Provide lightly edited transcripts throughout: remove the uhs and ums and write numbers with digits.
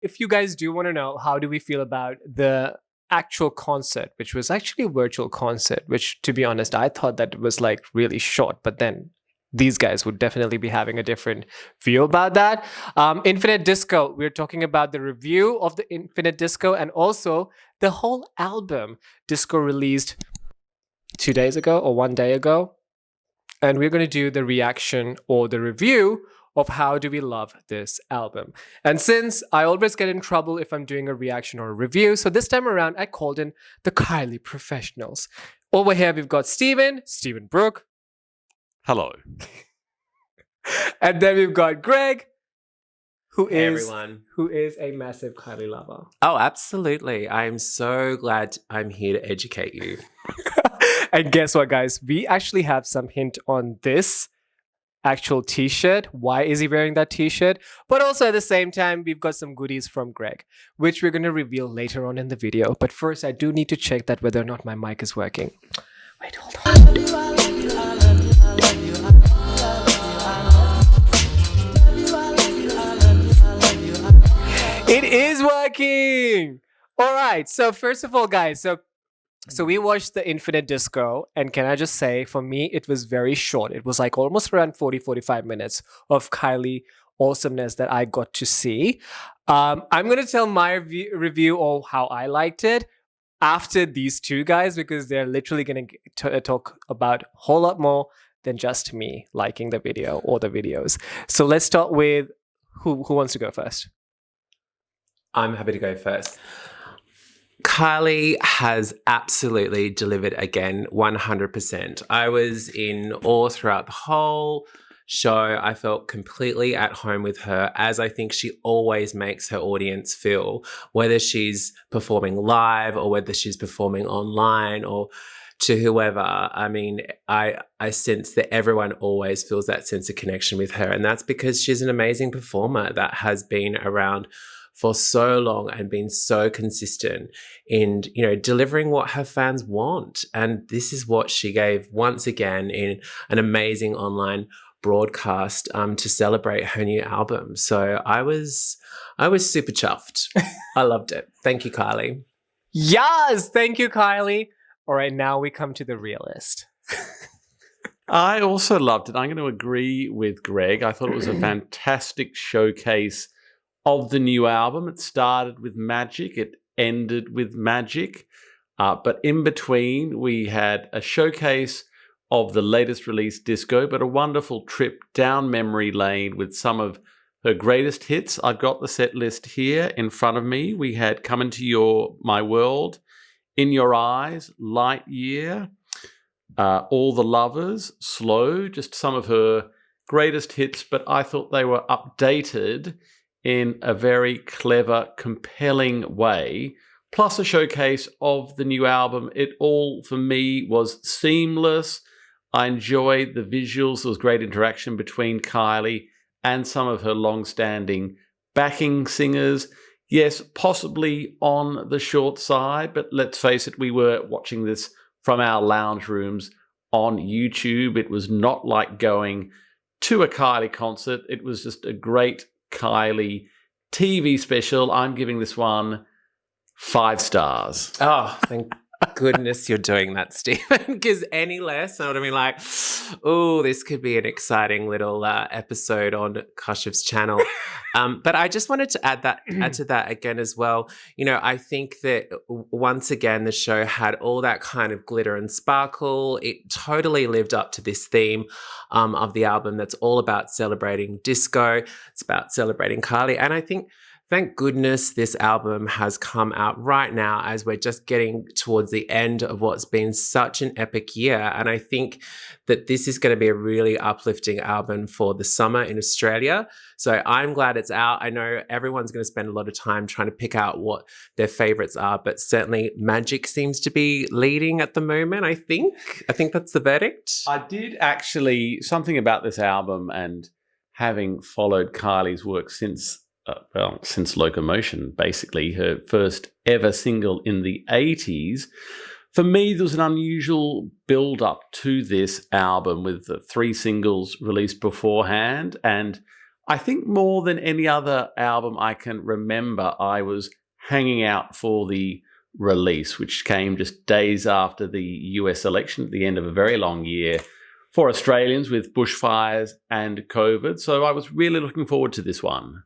if you guys do want to know, how do we feel about the actual concert, which was actually a virtual concert, which, to be honest, I thought that it was like really short, but then these guys would definitely be having a different view about that. Infinite Disco, we're talking about the review of the Infinite Disco and also the whole album. Disco released 2 days ago or 1 day ago. And we're going to do the reaction or the review of how do we love this album. And since I always get in trouble if I'm doing a reaction or a review, so this time around I called in the Kylie professionals. Over here we've got Stephen Brook. Hello. And then we've got Greg, who Hey, is a massive Kylie lover. Oh, absolutely. I'm so glad I'm here to educate you. And guess what, guys? We actually have some hint on this actual t-shirt. Why is he wearing that t-shirt? But also at the same time, we've got some goodies from Greg, which we're going to reveal later on in the video. But first, I do need to check that whether or not my mic is working. Wait, hold on. It is working! All right. So first of all, guys, so we watched the Infinite Disco, and can I just say, for me, it was very short. It was like almost around 40-45 minutes of Kylie awesomeness that I got to see. I'm going to tell my review of how I liked it after these two guys, because they're literally going to talk about a whole lot more than just me liking the video or the videos. So let's start with who wants to go first? I'm happy to go first. Kylie has absolutely delivered again, 100%. I was in awe throughout the whole show. I felt completely at home with her, as I think she always makes her audience feel, whether she's performing live or whether she's performing online or to whoever. I mean, I sense that everyone always feels that sense of connection with her, and that's because she's an amazing performer that has been around for so long and been so consistent in, delivering what her fans want. And this is what she gave once again in an amazing online broadcast to celebrate her new album. So I was super chuffed. I loved it. Thank you, Kylie. Yes, thank you, Kylie. All right, now we come to the realist. I also loved it. I'm going to agree with Greg. I thought it was a fantastic showcase of the new album. It started with magic. It ended with magic. But in between, we had a showcase of the latest release, Disco, but a wonderful trip down memory lane with some of her greatest hits. I've got the set list here in front of me. We had Come Into My World, In Your Eyes, Light Year, All the Lovers, Slow, just some of her greatest hits, but I thought they were updated in a very clever, compelling way, plus a showcase of the new album. It all, for me, was seamless. I enjoyed the visuals. There was great interaction between Kylie and some of her long-standing backing singers. Yes, possibly on the short side, but let's face it, we were watching this from our lounge rooms on YouTube. It was not like going to a Kylie concert. It was just a great Kylie TV special. I'm giving this one 5 stars. Oh, thank goodness you're doing that, Stephen, because any less, I would have been like, oh, this could be an exciting little episode on Kashif's channel. But I just wanted to add to that again as well. I think that once again, the show had all that kind of glitter and sparkle. It totally lived up to this theme of the album that's all about celebrating disco. It's about celebrating Kylie. And I think, thank goodness this album has come out right now as we're just getting towards the end of what's been such an epic year. And I think that this is going to be a really uplifting album for the summer in Australia. So I'm glad it's out. I know everyone's going to spend a lot of time trying to pick out what their favorites are, but certainly Magic seems to be leading at the moment, I think. I think that's the verdict. I did actually, something about this album, and having followed Kylie's work since Locomotion, basically, her first ever single in the 80s. For me, there was an unusual build-up to this album with the 3 singles released beforehand, and I think more than any other album I can remember, I was hanging out for the release, which came just days after the US election at the end of a very long year for Australians with bushfires and COVID. So I was really looking forward to this one.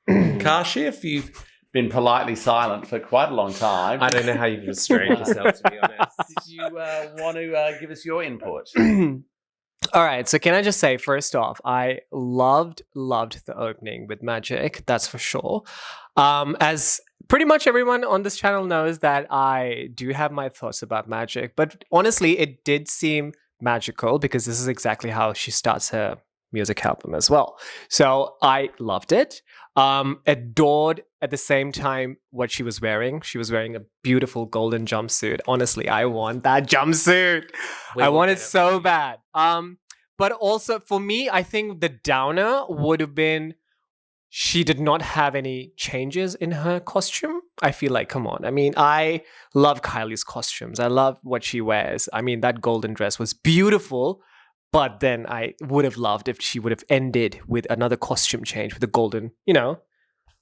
Kashif, you've been politely silent for quite a long time. I don't know how you've restrained yourself, to be honest. Did you want to give us your input? All right, so can I just say, first off, I loved the opening with Magic, that's for sure. As pretty much everyone on this channel knows that I do have my thoughts about Magic, but honestly, it did seem magical because this is exactly how she starts her music album as well. So I loved it. Adored at the same time what she was wearing. She was wearing a beautiful golden jumpsuit. Honestly, I want that jumpsuit. I want it so bad. But also for me, I think the downer would have been she did not have any changes in her costume. I feel like, come on. I mean, I love Kylie's costumes. I love what she wears. I mean, that golden dress was beautiful. But then I would have loved if she would have ended with another costume change with a golden,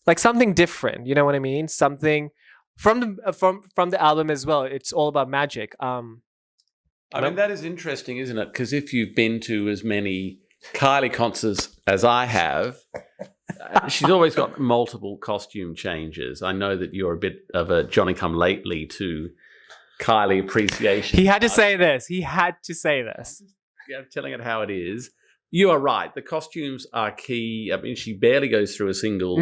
like something different. You know what I mean? Something from the album as well. It's all about magic. I mean, that is interesting, isn't it? Because if you've been to as many Kylie concerts as I have, she's always got multiple costume changes. I know that you're a bit of a Johnny-come-lately to Kylie appreciation. He had to say this. Yeah, telling it how it is. You are right. The costumes are key. I mean, she barely goes through a single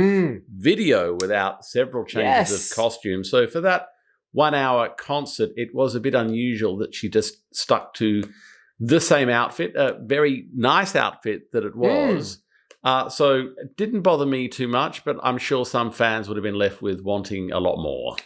video without several changes of costume. So for that 1 hour concert, it was a bit unusual that she just stuck to the same outfit, a very nice outfit that it was. So it didn't bother me too much, but I'm sure some fans would have been left with wanting a lot more.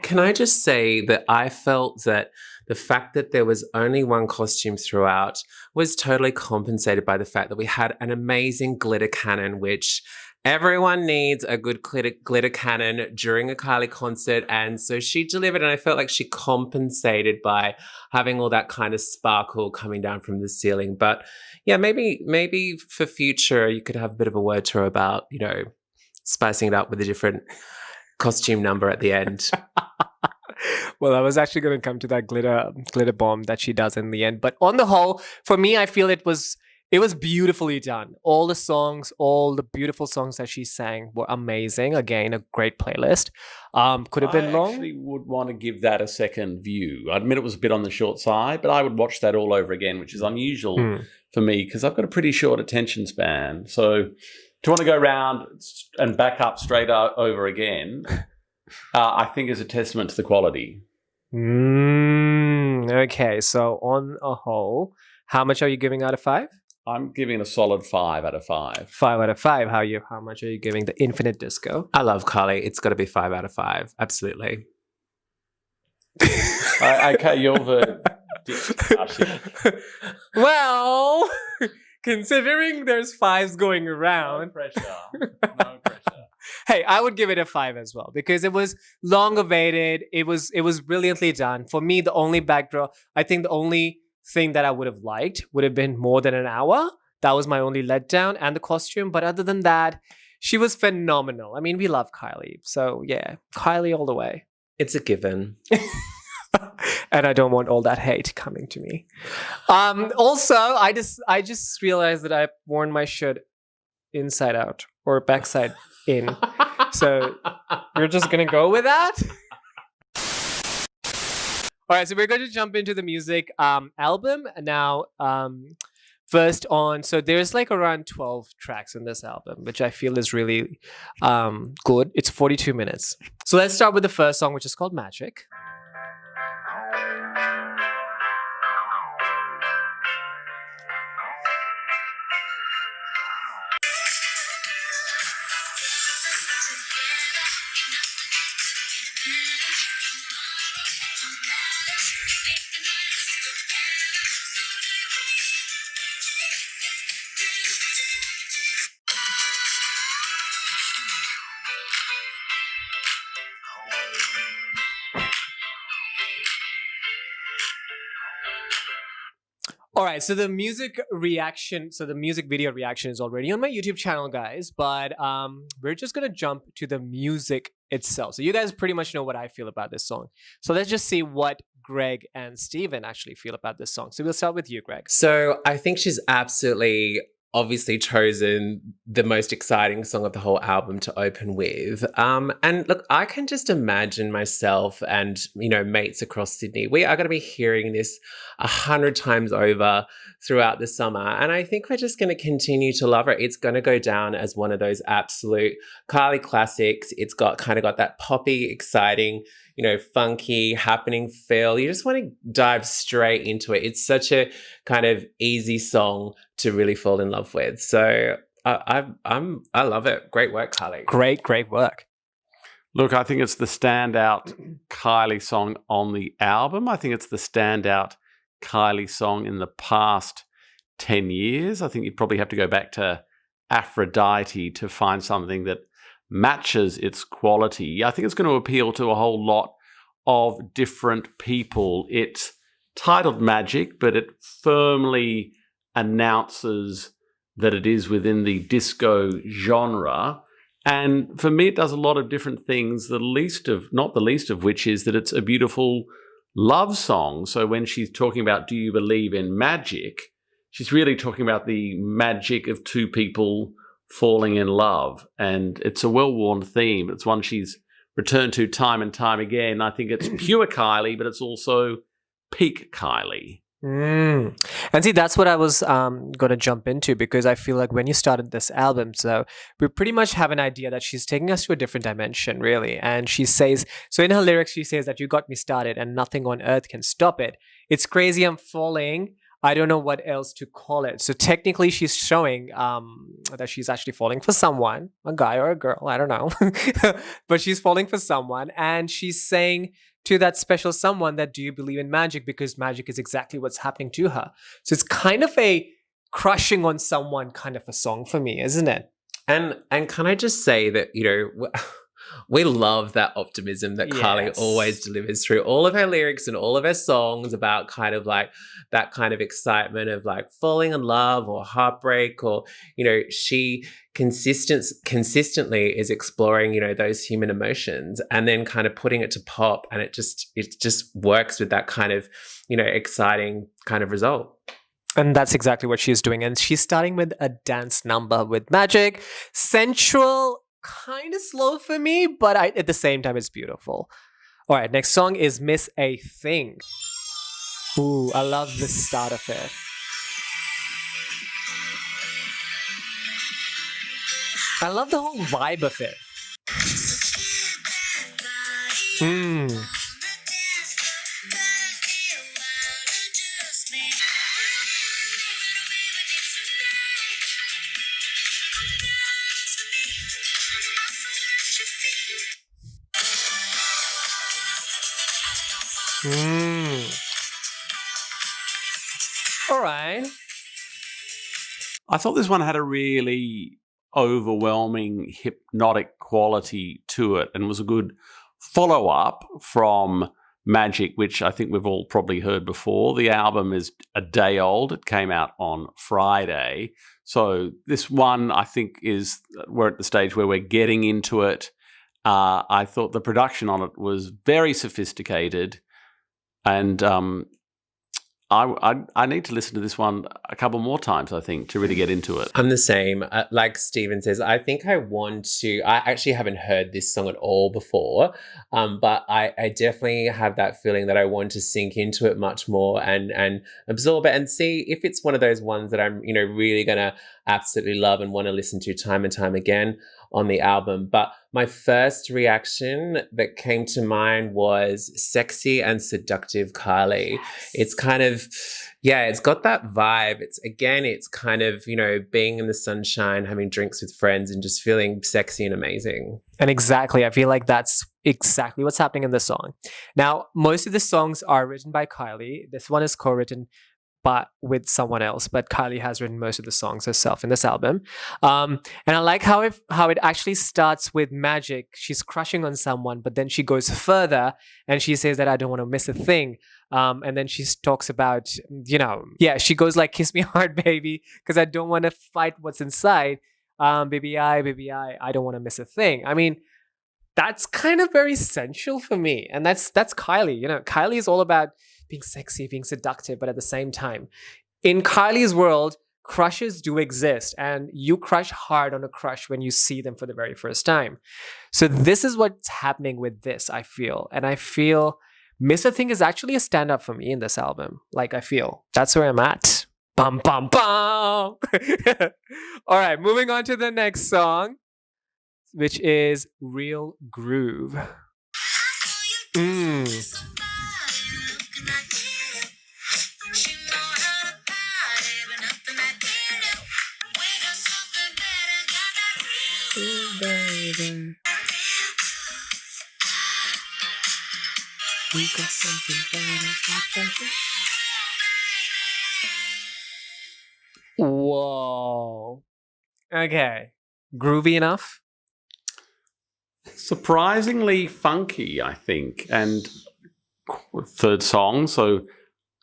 Can I just say that I felt that the fact that there was only one costume throughout was totally compensated by the fact that we had an amazing glitter cannon, which everyone needs a good glitter cannon during a Kylie concert. And so she delivered, and I felt like she compensated by having all that kind of sparkle coming down from the ceiling. But yeah, maybe for future, you could have a bit of a word to her about, spicing it up with a different costume number at the end. Well, I was actually going to come to that glitter bomb that she does in the end. But on the whole, for me, I feel it was beautifully done. All the songs, all the beautiful songs that she sang were amazing. Again, a great playlist. Could have been long. I actually would want to give that a second view. I admit it was a bit on the short side, but I would watch that all over again, which is unusual for me because I've got a pretty short attention span. So to want to go round and back up straight over again, I think is a testament to the quality. Okay, so on a whole, how much are you giving out of 5? I'm giving it a solid 5 out of 5. 5 out of 5. How much are you giving the Infinite Disco? I love Kylie. It's got to be 5 out of 5. Absolutely. Okay, you're the Well, considering there's 5s going around. No pressure. Hey, I would give it a 5 as well because it was long awaited. It was brilliantly done. For me, the only backdrop, I think the only thing that I would have liked would have been more than an hour. That was my only letdown, and the costume. But other than that, she was phenomenal. I mean, we love Kylie. So yeah, Kylie all the way. It's a given. And I don't want all that hate coming to me. Also, I just realized that I've worn my shirt inside out or backside in. So you're just going to go with that? All right, so we're going to jump into the music album now. First on, so there's like around 12 tracks in this album, which I feel is really good. It's 42 minutes. So let's start with the first song, which is called Magic. All right, so the music video reaction is already on my YouTube channel, guys, but we're just going to jump to the music itself. So you guys pretty much know what I feel about this song. So let's just see what Greg and Stephen actually feel about this song. So we'll start with you, Greg. So I think she's absolutely obviously chosen the most exciting song of the whole album to open with. And look, I can just imagine myself and, mates across Sydney. We are going to be hearing this 100 times over throughout the summer. And I think we're just going to continue to love it. It's going to go down as one of those absolute Kylie classics. It's got that poppy, exciting, funky, happening feel. You just want to dive straight into it. It's such a kind of easy song to really fall in love with. So I love it. Great work, Kylie. Great work. Look, I think it's the standout Kylie song on the album. I think it's the standout Kylie song in the past 10 years. I think you'd probably have to go back to Aphrodite to find something that matches its quality. I think it's going to appeal to a whole lot of different people. It's titled Magic, but it firmly announces that it is within the disco genre. And for me, it does a lot of different things, not the least of which is that it's a beautiful love song. So when she's talking about, do you believe in magic? She's really talking about the magic of two people falling in love. And it's a well-worn theme. It's one she's returned to time and time again. I think it's pure Kylie, but it's also peak Kylie. And see, that's what I was going to jump into, because I feel like when you started this album, so we pretty much have an idea that she's taking us to a different dimension, really. And she says, so in her lyrics, she says that you got me started and nothing on earth can stop it. It's crazy, I'm falling. I don't know what else to call it. So technically she's showing that she's actually falling for someone, a guy or a girl, I don't know. But she's falling for someone, and she's saying to that special someone that, do you believe in magic? Because magic is exactly what's happening to her. So it's kind of a crushing on someone kind of a song for me, isn't it? And can I just say that, we love that optimism that Kylie always delivers through all of her lyrics and all of her songs about kind of like that kind of excitement of like falling in love or heartbreak, or, she consistently is exploring, those human emotions and then kind of putting it to pop, and it just works with that kind of, exciting kind of result. And that's exactly what she's doing. And she's starting with a dance number with magic, sensual, kind of slow for me, but at the same time, it's beautiful. All right, next song is Miss A Thing. Ooh, I love the start of it. I love the whole vibe of it. All right. I thought this one had a really overwhelming hypnotic quality to it, and was a good follow-up from Magic, which I think we've all probably heard before. The album is a day old. It came out on Friday. So this one, I think, we're at the stage where we're getting into it. I thought the production on it was very sophisticated, and I need to listen to this one a couple more times, I think, to really get into it. I'm the same. Like Stephen says, I think I actually haven't heard this song at all before, but I definitely have that feeling that I want to sink into it much more and absorb it and see if it's one of those ones that I'm, really going to absolutely love and want to listen to time and time again on the album. But my first reaction that came to mind was sexy and seductive Kylie. Yes. It's kind of, it's got that vibe. It's kind of, being in the sunshine, having drinks with friends and just feeling sexy and amazing. And exactly, I feel like that's exactly what's happening in this song. Now, most of the songs are written by Kylie. This one is co-written but with someone else. But Kylie has written most of the songs herself in this album. And I like how it actually starts with Magic. She's crushing on someone, but then she goes further and she says that I don't want to miss a thing. And then she talks about, she goes like, kiss me hard, baby, because I don't want to fight what's inside. Baby, I don't want to miss a thing. I mean, that's kind of very sensual for me. And that's Kylie. Kylie is all about being sexy, being seductive, but at the same time, in Kylie's world, crushes do exist, and you crush hard on a crush when you see them for the very first time. So this is what's happening with this, I feel. And I feel Miss a Thing is actually a stand-up for me in this album. Like, I feel that's where I'm at. Bum, bum, bum. All right, moving on to the next song, which is Real Groove. Baby. We got something better. Whoa. Okay. Groovy enough? Surprisingly funky, I think. And third song, so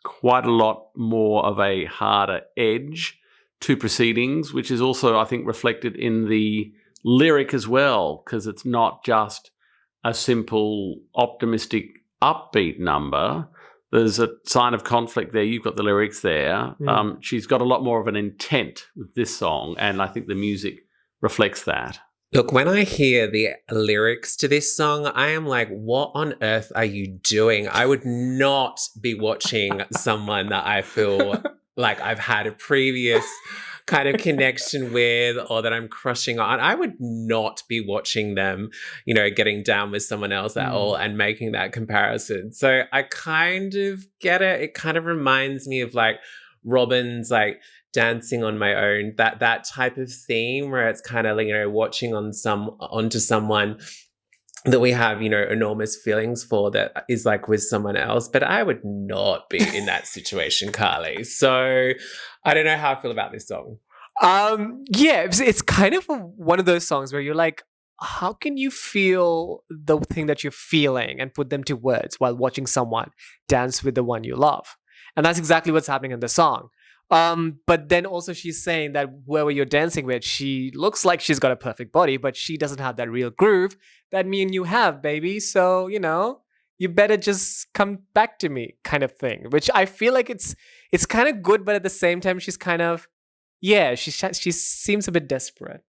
quite a lot more of a harder edge to proceedings, which is also, I think, reflected in the lyric as well, because it's not just a simple optimistic upbeat number. There's a sign of conflict there. You've got the lyrics there. She's got a lot more of an intent with this song, and I think the music reflects that. Look, when I hear the lyrics to this song, I am like, what on earth are you doing? I would not be watching someone that I feel like I've had a previous kind of connection with, or that I'm crushing on. I would not be watching them, getting down with someone else at all and making that comparison. So I kind of get it. It kind of reminds me of like Robin's like Dancing on My Own, that type of theme where it's kind of watching onto someone that we have enormous feelings for, that is like with someone else. But I would not be in that situation, Kylie. So I don't know how I feel about this song. It's kind of one of those songs where you're like, how can you feel the thing that you're feeling and put them to words while watching someone dance with the one you love? And that's exactly what's happening in the song. But then also she's saying that whoever you're dancing with, she looks like she's got a perfect body, but she doesn't have that real groove that me and you have, baby. So, you better just come back to me, kind of thing, which I feel like it's kind of good, but at the same time, she's kind of, she seems a bit desperate.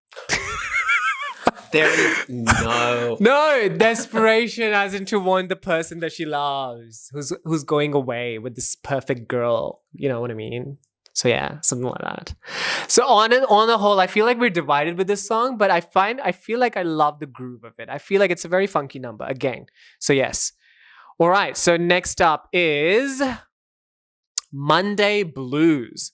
There is no desperation as in to want the person that she loves, who's going away with this perfect girl. You know what I mean? So yeah, something like that. So on the whole, I feel like we're divided with this song, but I feel like I love the groove of it. I feel like it's a very funky number again. So yes. All right. So next up is Monday Blues.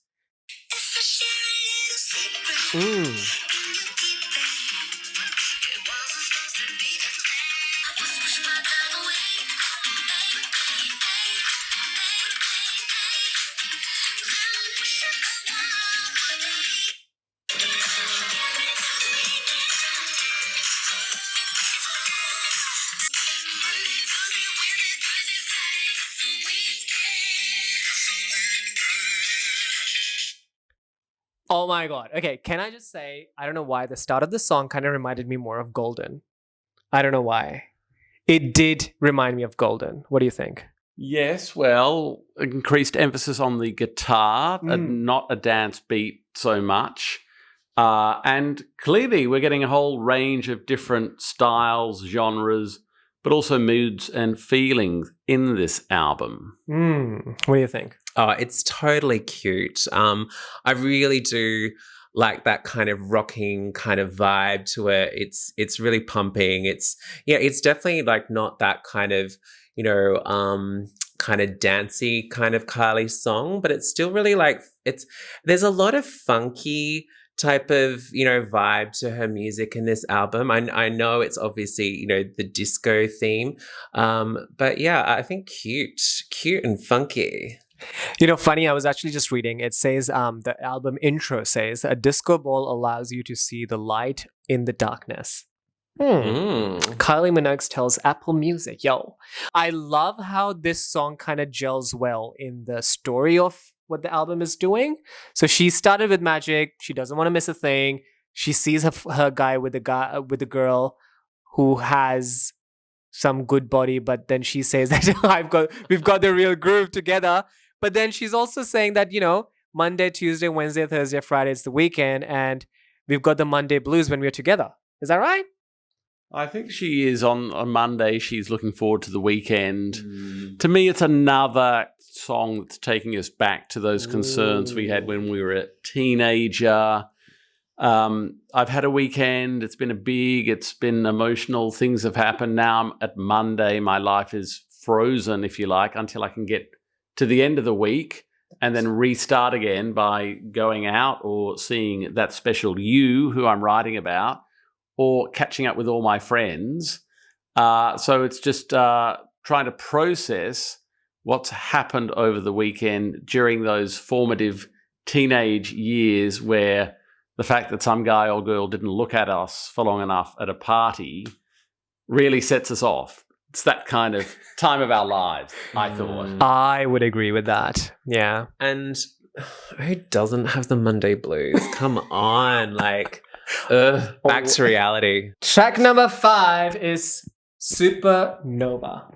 Oh my God. Okay, can I just say, I don't know why the start of the song kind of reminded me more of Golden. I don't know why. It did remind me of Golden. What do you think? Yes, well, increased emphasis on the guitar and not a dance beat so much. And clearly we're getting a whole range of different styles, genres, but also moods and feelings in this album. What do you think? Oh, it's totally cute. I really do like that kind of rocking kind of vibe to it. It's really pumping. It's definitely like not that kind of, kind of dancey kind of Kylie song, but it's still really like there's a lot of funky type of, vibe to her music in this album. I know it's obviously, the disco theme. But yeah, I think cute and funky. Funny, I was actually just reading. It says the album intro says a disco ball allows you to see the light in the darkness. Kylie Minogue tells Apple Music, yo, I love how this song kind of gels well in the story of what the album is doing. So she started with Magic. She doesn't want to miss a thing. She sees her guy with the girl who has some good body, but then she says that we've got the real groove together. But then she's also saying that, Monday, Tuesday, Wednesday, Thursday, Friday, it's the weekend, and we've got the Monday blues when we're together. Is that right? I think she is on Monday. She's looking forward to the weekend. To me, it's another song that's taking us back to those concerns we had when we were a teenager. I've had a weekend. It's been emotional. Things have happened. Now I'm at Monday. My life is frozen, if you like, until I can get to the end of the week and then restart again by going out or seeing that special you who I'm writing about, or catching up with all my friends. So it's just trying to process what's happened over the weekend during those formative teenage years, where the fact that some guy or girl didn't look at us for long enough at a party really sets us off. It's that kind of time of our lives, I thought. I would agree with that. Yeah. And who doesn't have the Monday blues? Come on, back to reality. Track number 5 is Supernova.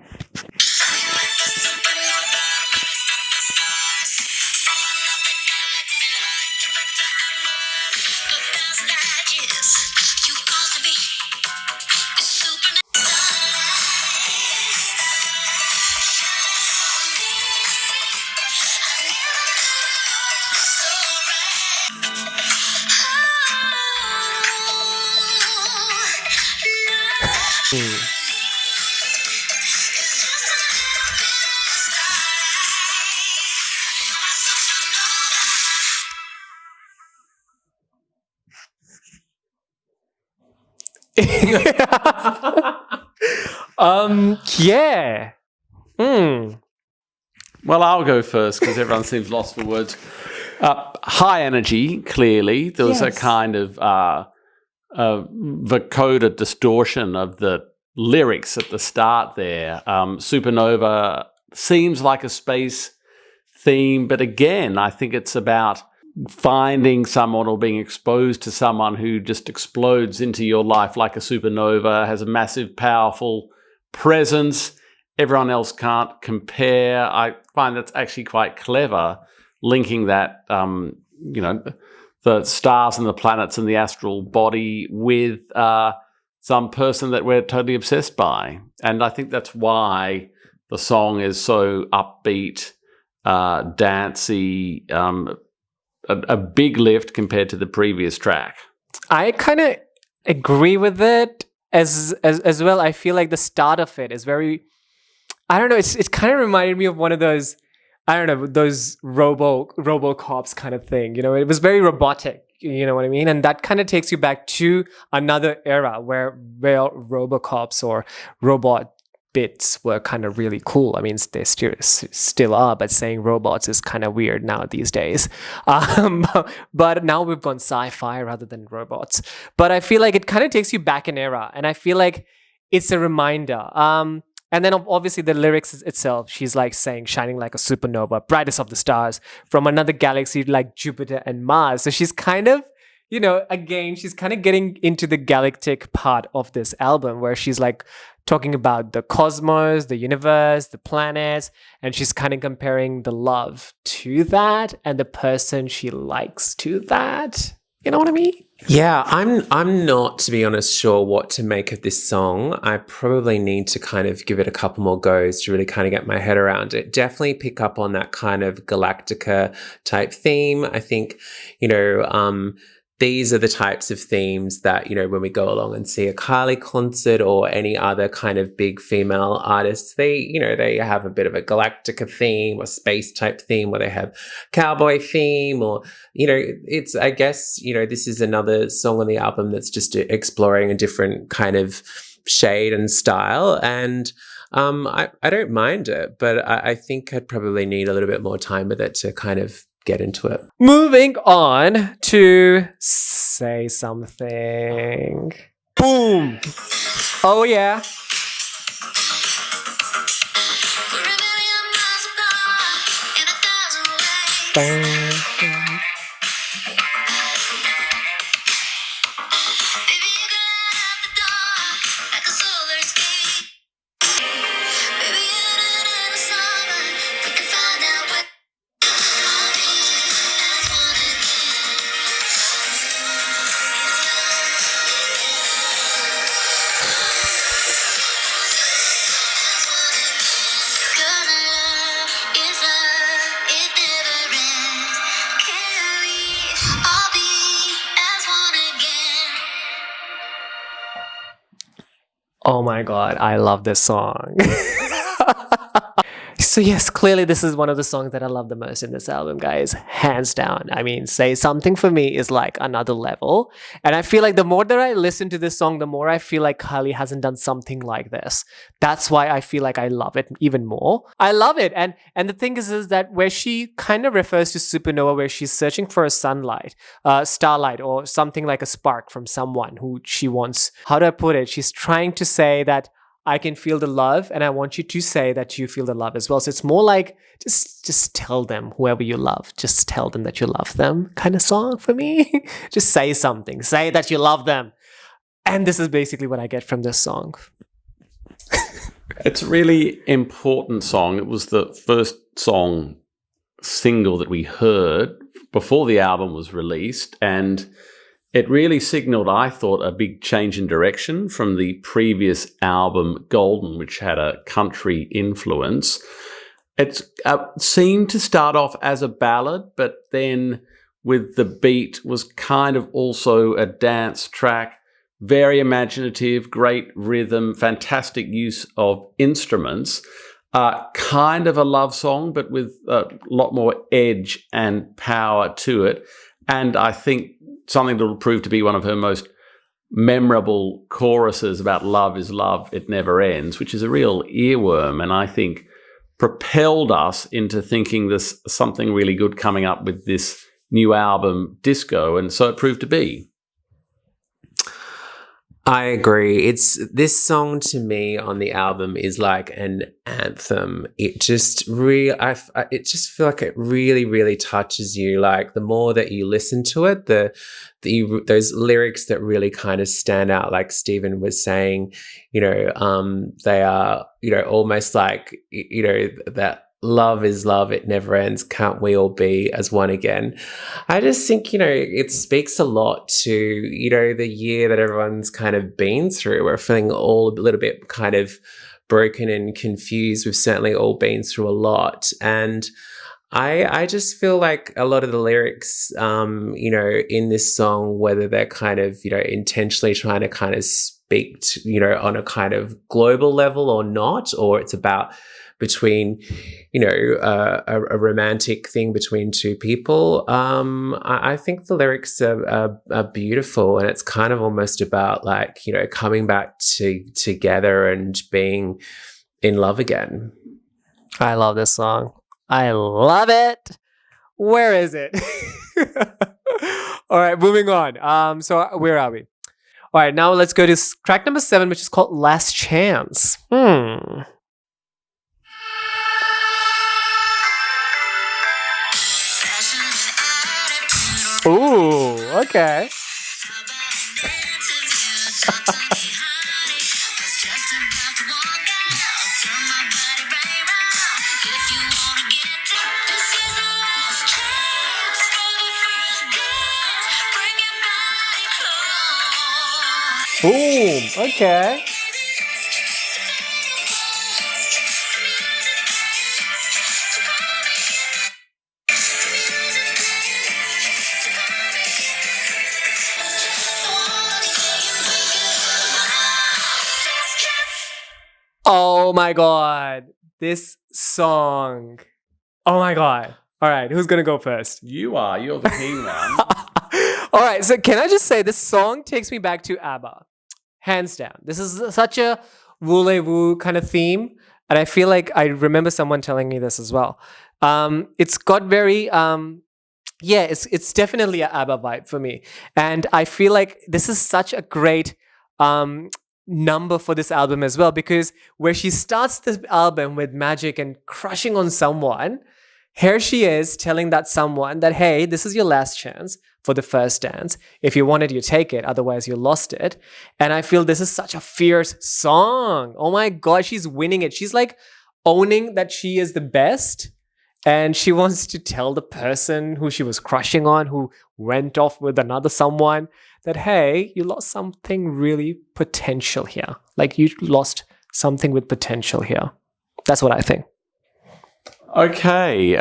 Yeah. Well, I'll go first because everyone seems lost for words. High energy, clearly. There was a kind of vocoder distortion of the lyrics at the start there. Supernova seems like a space theme, but again, I think it's about finding someone or being exposed to someone who just explodes into your life like a supernova, has a massive, powerful presence. Everyone else can't compare. I find that's actually quite clever, linking that, the stars and the planets and the astral body with some person that we're totally obsessed by. And I think that's why the song is so upbeat, dancey, a big lift compared to the previous track. I kind of agree with it as well. I feel like the start of it is very, I don't know, it kind of reminded me of one of those, I don't know, those RoboCops kind of thing. It was very robotic, you know what I mean? And that kind of takes you back to another era where RoboCops or robot bits were kind of really cool. I mean, they still are, but saying robots is kind of weird now these days. But now we've gone sci-fi rather than robots. But I feel like it kind of takes you back an era, and I feel like it's a reminder. And then obviously the lyrics itself, she's like saying, shining like a supernova, brightest of the stars, from another galaxy like Jupiter and Mars. So she's kind of, again, she's kind of getting into the galactic part of this album where she's like talking about the cosmos, the universe, the planets, and she's kind of comparing the love to that and the person she likes to that. You know what I mean? Yeah, I'm not, to be honest, sure what to make of this song. I probably need to kind of give it a couple more goes to really kind of get my head around it. Definitely pick up on that kind of Galactica type theme. I think, these are the types of themes that, when we go along and see a Kylie concert or any other kind of big female artists, they have a bit of a Galactica theme or space type theme, where they have cowboy theme or, it's, I guess, this is another song on the album that's just exploring a different kind of shade and style. And I don't mind it, but I think I'd probably need a little bit more time with it to kind of get into it. Moving on to Say Something. Boom. Oh, yeah. Bang. Oh my God, I love this song. So yes, clearly this is one of the songs that I love the most in this album, guys. Hands down. I mean, Say Something for me is like another level. And I feel like the more that I listen to this song, the more I feel like Kylie hasn't done something like this. That's why I feel like I love it even more. I love it. And the thing is that where she kind of refers to Supernova, where she's searching for a starlight, or something like a spark from someone who she wants. How do I put it? She's trying to say that I can feel the love, and I want you to say that you feel the love as well. So it's more like just tell them, whoever you love, just tell them that you love them kind of song for me. Just say something. Say that you love them. And this is basically what I get from this song. It's a really important song. It was the first single that we heard before the album was released, and it really signaled, I thought, a big change in direction from the previous album, Golden, which had a country influence. It seemed to start off as a ballad, but then with the beat was kind of also a dance track, very imaginative, great rhythm, fantastic use of instruments, kind of a love song, but with a lot more edge and power to it. And I think something that will prove to be one of her most memorable choruses about love is love, it never ends, which is a real earworm, and I think propelled us into thinking there's something really good coming up with this new album, Disco, and so it proved to be. I agree. This song to me on the album is like an anthem. It just it just feel like it really, really touches you. Like the more that you listen to it, those lyrics that really kind of stand out, like Stephen was saying, they are, almost like, that love is love, it never ends, can't we all be as one again? I just think, it speaks a lot to, the year that everyone's kind of been through. We're feeling all a little bit kind of broken and confused. We've certainly all been through a lot. And I just feel like a lot of the lyrics, in this song, whether they're kind of, intentionally trying to kind of speak to, on a kind of global level or not, or it's about between, a romantic thing between two people. I think the lyrics are beautiful, and it's kind of almost about like, coming back together and being in love again. I love this song. I love it. Where is it? All right, moving on. So where are we? All right, now let's go to track number 7, which is called Last Chance. Ooh, okay. Boom, okay. Oh my God, this song. Oh my God. All right, who's going to go first? You're the keen one. All right, so can I just say this song takes me back to ABBA. Hands down. This is such a voulez-vous kind of theme. And I feel like I remember someone telling me this as well. It's got very, it's definitely an ABBA vibe for me. And I feel like this is such a great number for this album as well, because where she starts this album with Magic and crushing on someone, here she is telling that someone that, hey, this is your last chance for the first dance. If you want it, you take it. Otherwise, you lost it. And I feel this is such a fierce song. Oh my God, she's winning it. She's like owning that she is the best. And she wants to tell the person who she was crushing on, who went off with another someone, that, hey, you lost something really potential here. Like you lost something with potential here. That's what I think. Okay.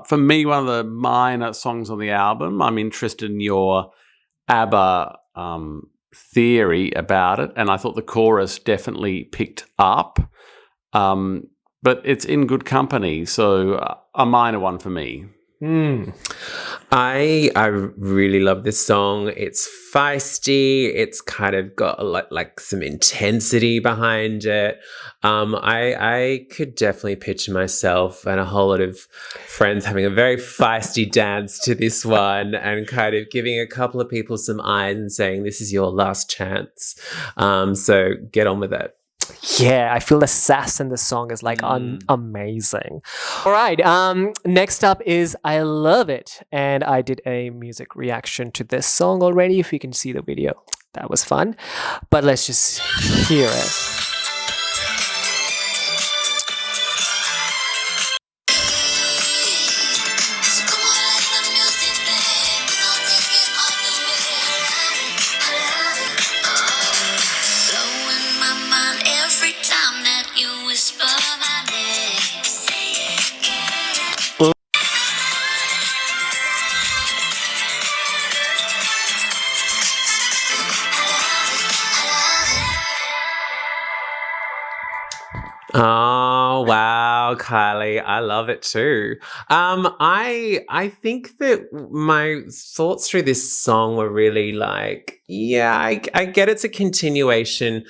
For me, one of the minor songs on the album, I'm interested in your ABBA theory about it. And I thought the chorus definitely picked up. But it's in good company. So a minor one for me. I really love this song. It's feisty. It's kind of got like some intensity behind it. I could definitely picture myself and a whole lot of friends having a very feisty dance to this one and kind of giving a couple of people some eyes and saying, this is your last chance. So get on with it. Yeah, I feel the sass in the song is like amazing. All right, next up is I Love It. And I did a music reaction to this song already, if you can see the video. That was fun. But let's just hear it. Oh wow, Kylie, I love it too. I think that my thoughts through this song were really like, yeah, I get it's a continuation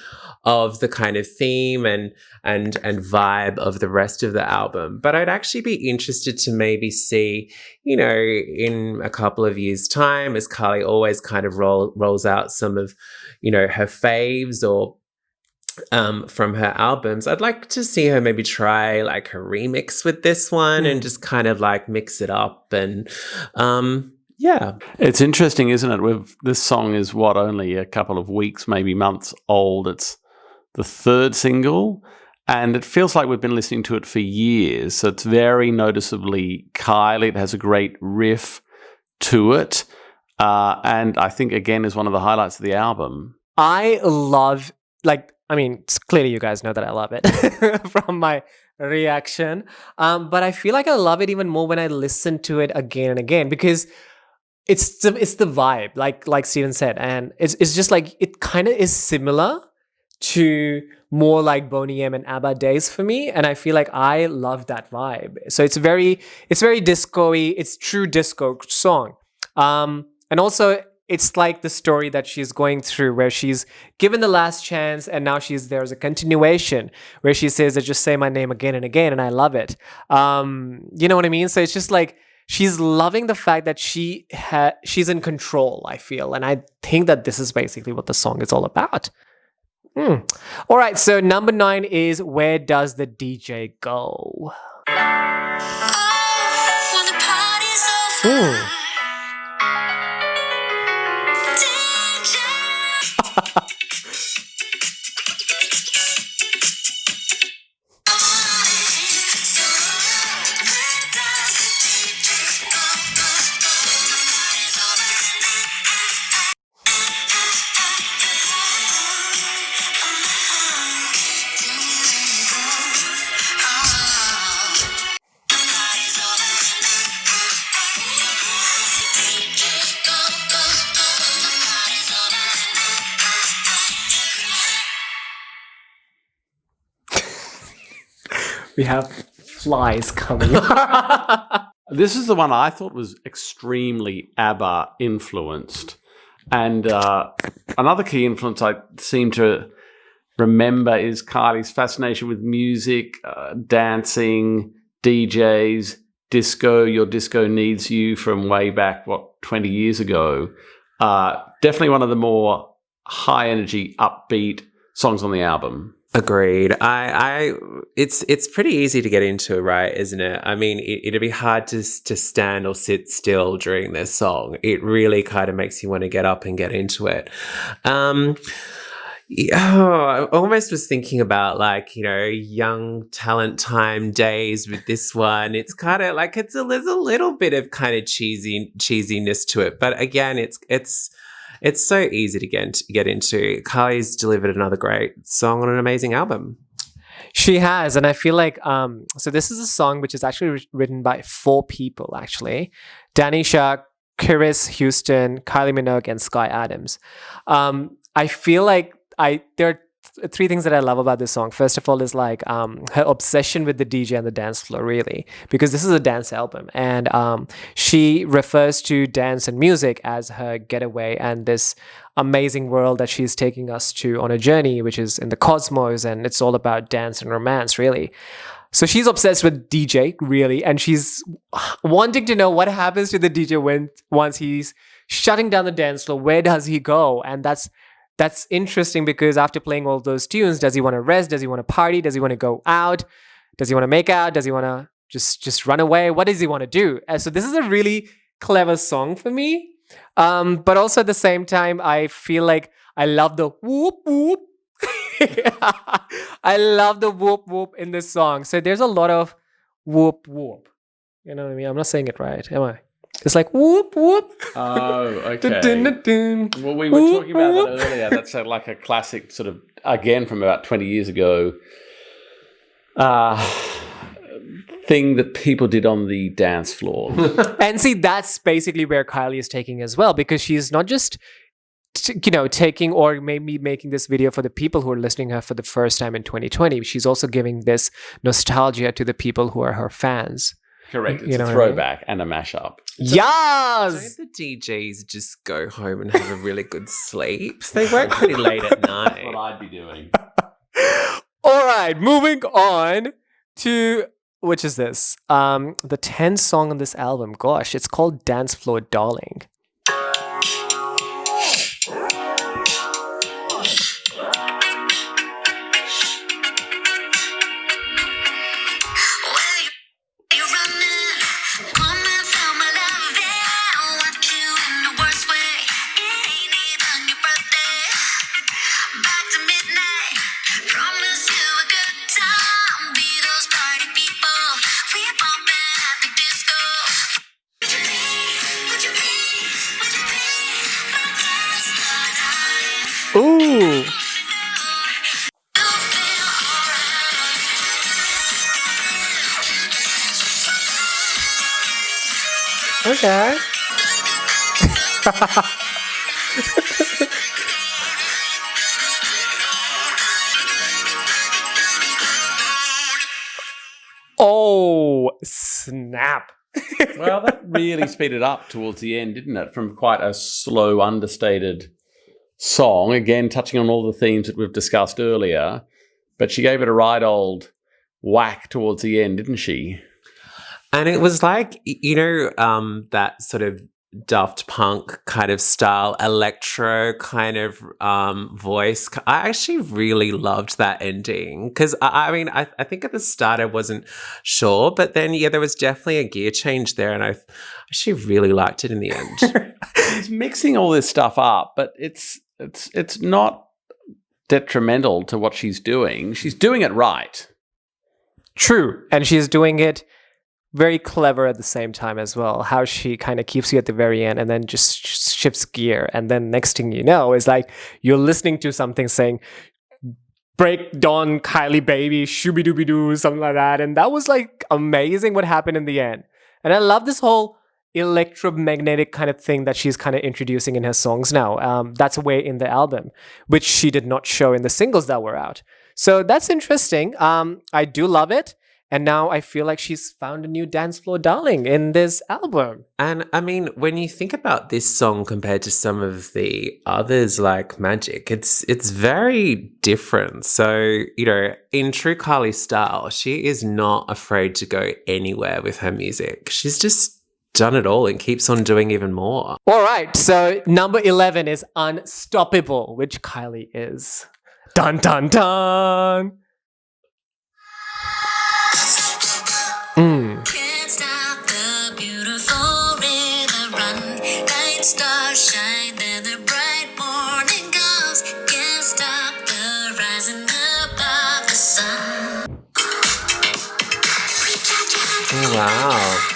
of the kind of theme and vibe of the rest of the album. But I'd actually be interested to maybe see, you know, in a couple of years' time, as Kylie always kind of rolls out some of, you know, her faves or from her albums, I'd like to see her maybe try like her remix with this one and just kind of like mix it up and yeah. It's interesting, isn't it? This song is only a couple of weeks, maybe months old. It's the third single and it feels like we've been listening to it for years. So it's very noticeably Kylie. It has a great riff to it. And I think again is one of the highlights of the album. I love clearly you guys know that I love it from my reaction. But I feel like I love it even more when I listen to it again and again because it's the vibe, like Stephen said, and it's just like it kind of is similar to more like Boney M and ABBA days for me, and I feel like I love that vibe. So it's very disco-y. It's true disco song, and also. It's like the story that she's going through where she's given the last chance and now there's a continuation where she says that just say my name again and again and I love it. You know what I mean? So it's just like she's loving the fact that she's in control, I feel. And I think that this is basically what the song is all about. All right, so number 9 is Where Does the DJ Go? We have flies coming. This is the one I thought was extremely ABBA influenced. And another key influence I seem to remember is Kylie's fascination with music, dancing, DJs, disco. Your Disco Needs You from way back, 20 years ago. Definitely one of the more high energy, upbeat songs on the album. Agreed. It's pretty easy to get into, right? Isn't it? I mean, it'd be hard to stand or sit still during this song. It really kind of makes you want to get up and get into it. I almost was thinking about young talent time days with this one. It's kind of like there's a little bit of kind of cheesiness to it, but again, it's so easy to get into. Kylie's delivered another great song on an amazing album. She has, and I feel like so this is a song which is actually written by 4 people actually: Danny Shah, Chris Houston, Kylie Minogue, and Sky Adams. I feel like there are 3 things that I love about this song. First of all is her obsession with the DJ and the dance floor, really, because this is a dance album, and she refers to dance and music as her getaway and this amazing world that she's taking us to on a journey, which is in the cosmos, and it's all about dance and romance, really. So she's obsessed with DJ, really, and she's wanting to know what happens to the DJ once he's shutting down the dance floor. Where does he go? And that's interesting because after playing all those tunes, does he want to rest? Does he want to party? Does he want to go out? Does he want to make out? Does he want to just run away? What does he want to do? So this is a really clever song for me. But also at the same time, I feel like I love the whoop whoop. I love the whoop whoop in this song. So there's a lot of whoop whoop. You know what I mean? I'm not saying it right, am I? It's like whoop whoop. Oh, okay. Dun, dun, dun, dun. Well, we were talking about that earlier. That's like a classic sort of, again, from about 20 years ago, thing that people did on the dance floor. And see, that's basically where Kylie is taking as well, because she's not just taking or maybe making this video for the people who are listening to her for the first time in 2020. She's also giving this nostalgia to the people who are her fans. Correct. It's a throwback and a mashup. Yes! Don't the DJs just go home and have a really good sleep? They work pretty late at night. That's what I'd be doing. All right, moving on to, which is this? The 10th song on this album. Gosh, it's called Dance Floor Darling. Ooh. Okay. Oh, snap. Well, that really speeded up towards the end, didn't it? From quite a slow, understated song, again, touching on all the themes that we've discussed earlier. But she gave it a right old whack towards the end, didn't she? And it was like, that sort of Daft Punk kind of style, electro kind of voice. I actually really loved that ending because I think at the start I wasn't sure, but then there was definitely a gear change there, and I actually really liked it in the end. She's mixing all this stuff up, but it's not detrimental to what she's doing. She's doing it right. True, and she's doing it very clever at the same time as well. How she kind of keeps you at the very end and then just shifts gear. And then next thing you know is like you're listening to something saying, break dawn, Kylie baby, shooby dooby doo, something like that. And that was like amazing what happened in the end. And I love this whole electromagnetic kind of thing that she's kind of introducing in her songs now. That's a way in the album, which she did not show in the singles that were out. So that's interesting. I do love it. And now I feel like she's found a new dance floor darling in this album. And I mean, when you think about this song compared to some of the others like Magic, it's very different. So, you know, in true Kylie style, she is not afraid to go anywhere with her music. She's just done it all and keeps on doing even more. All right, so number 11 is Unstoppable, which Kylie is. Dun, dun, dun. Can't stop the beautiful river run. Night stars shine, then the bright morning comes. Can't stop the rising above the sun. Oh, wow.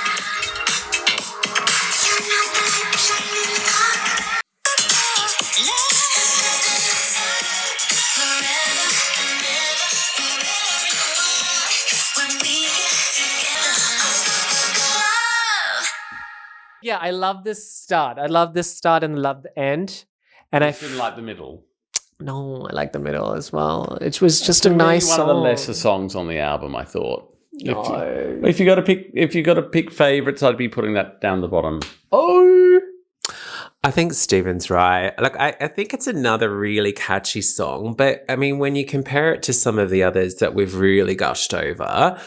Yeah, I love this start. I love this start and love the end. And I didn't like the middle. No, I like the middle as well. It was just a To me, nice one song. of the lesser songs on the album, I thought. No. If you got to pick favorites, I'd be putting that down the bottom. Oh, I think Stephen's right. Like, I think it's another really catchy song, but I mean, when you compare it to some of the others that we've really gushed over,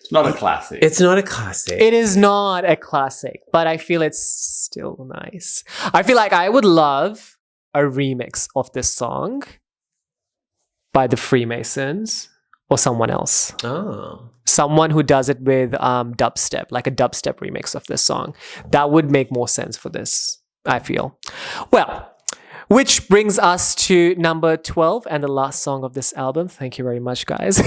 It's not a classic. it's not a classic. it is not a classic, but I feel it's still nice. I feel like I would love a remix of this song by the Freemasons or someone else. Oh. Someone who does it with dubstep, like a dubstep remix of this song. That would make more sense for this, I feel. Well, which brings us to number 12 and the last song of this album. Thank you very much, guys.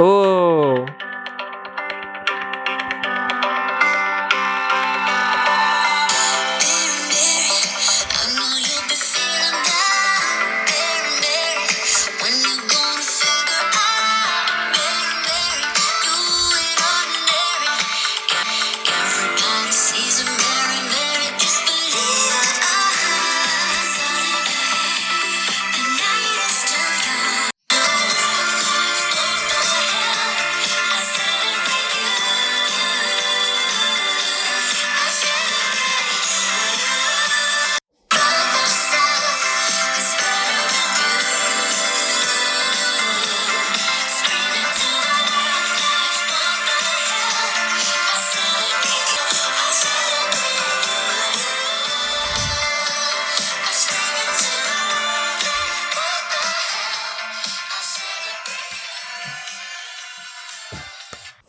Oh.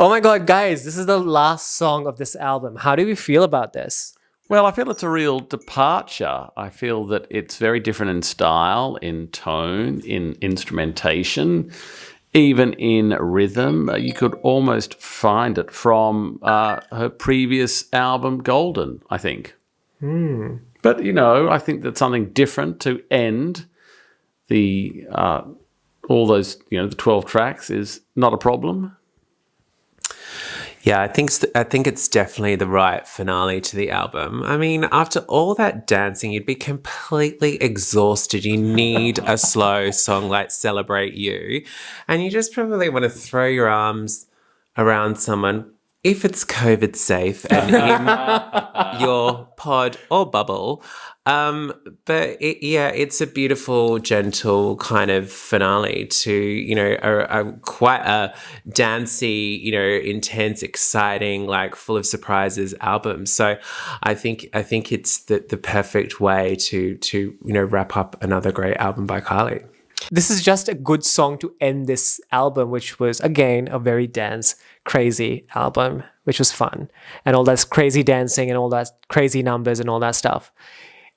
Oh my God, guys, this is the last song of this album. How do we feel about this? Well, I feel it's a real departure. I feel that it's very different in style, in tone, in instrumentation, even in rhythm. You could almost find it from her previous album, Golden, I think. But, you know, I think that something different to end the all those, you know, the 12 tracks is not a problem. Yeah, I think it's definitely the right finale to the album. I mean, after all that dancing, you'd be completely exhausted. You need a slow song like Celebrate You. And you just probably want to throw your arms around someone, if it's COVID safe and in your pod or bubble. But it's a beautiful, gentle kind of finale to, you know, a quite a dancey, you know, intense, exciting, like full of surprises album. So I think it's the perfect way to, you know, wrap up another great album by Kylie. This is just a good song to end this album, which was, again, a very dance, crazy album, which was fun. And all that crazy dancing and all that crazy numbers and all that stuff.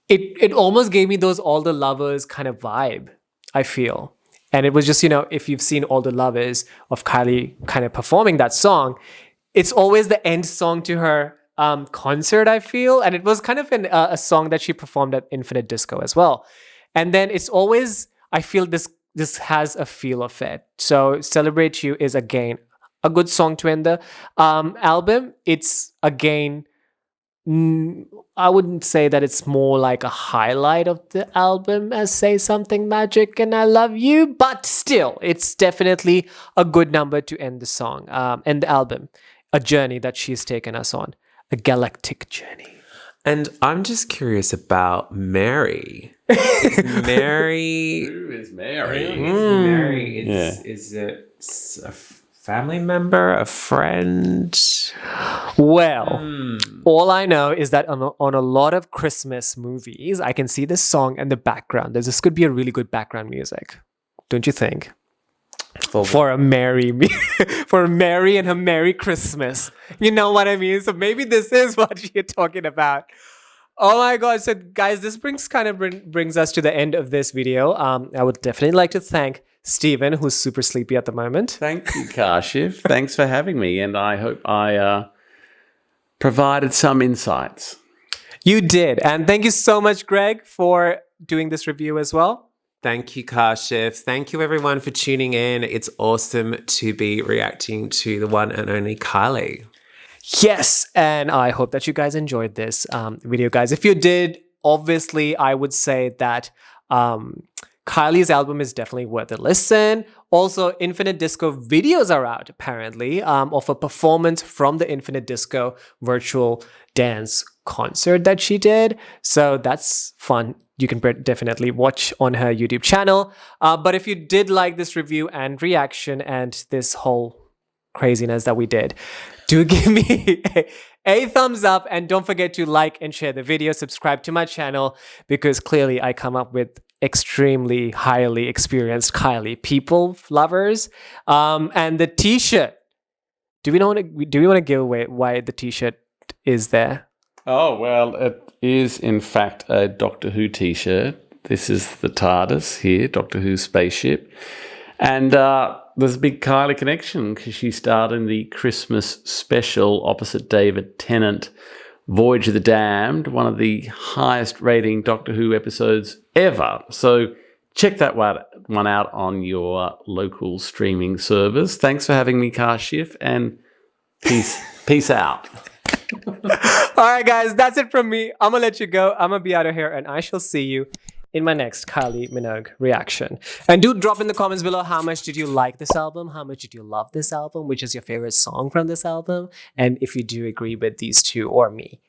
It almost gave me those All the Lovers kind of vibe, I feel. And it was just, you know, if you've seen All the Lovers of Kylie kind of performing that song, it's always the end song to her concert, I feel. And it was kind of a song that she performed at Infinite Disco as well. And then it's always, I feel this has a feel of it. So Celebrate You is, again, a good song to end the album. It's, again, I wouldn't say that it's more like a highlight of the album as Say Something Magic and I Love You, but still, it's definitely a good number to end the song, end the album. A journey that she's taken us on, a galactic journey. And I'm just curious about Mary. Is Mary? Who is Mary? Mary Yeah. is it a family member, a friend? Well, all I know is that on a lot of Christmas movies, I can see this song in the background. This could be a really good background music, don't you think? For a Mary, for Mary and her Merry Christmas. You know what I mean? So maybe this is what you're talking about. Oh my God. So guys, this brings us to the end of this video. I would definitely like to thank Stephen, who's super sleepy at the moment. Thank you, Kashif. Thanks for having me, and I hope I provided some insights. You did. And thank you so much, Greg, for doing this review as well. Thank you, Kashif. Thank you, everyone, for tuning in. It's awesome to be reacting to the one and only Kylie. Yes, and I hope that you guys enjoyed this video, guys. If you did, obviously, I would say that Kylie's album is definitely worth a listen. Also, Infinite Disco videos are out, apparently, of a performance from the Infinite Disco virtual dance concert that she did. So that's fun. You can definitely watch on her YouTube channel. But if you did like this review and reaction and this whole craziness that we did, do give me a thumbs up, and don't forget to like and share the video, subscribe to my channel, because clearly I come up with extremely highly experienced Kylie people lovers. And the t-shirt, do we want to give away why the t-shirt is there? Oh, well, it is in fact a Doctor Who t-shirt. This is the TARDIS here, Doctor Who spaceship. And there's a big Kylie connection because she starred in the Christmas special opposite David Tennant, Voyage of the Damned, one of the highest rating Doctor Who episodes ever. So check that one out on your local streaming service. Thanks for having me, Kashif, and peace out. All right, guys, that's it from me. I'm going to let you go. I'm going to be out of here, and I shall see you in my next Kylie Minogue reaction. And do drop in the comments below, how much did you like this album? How much did you love this album? Which is your favorite song from this album? And if you do agree with these two or me,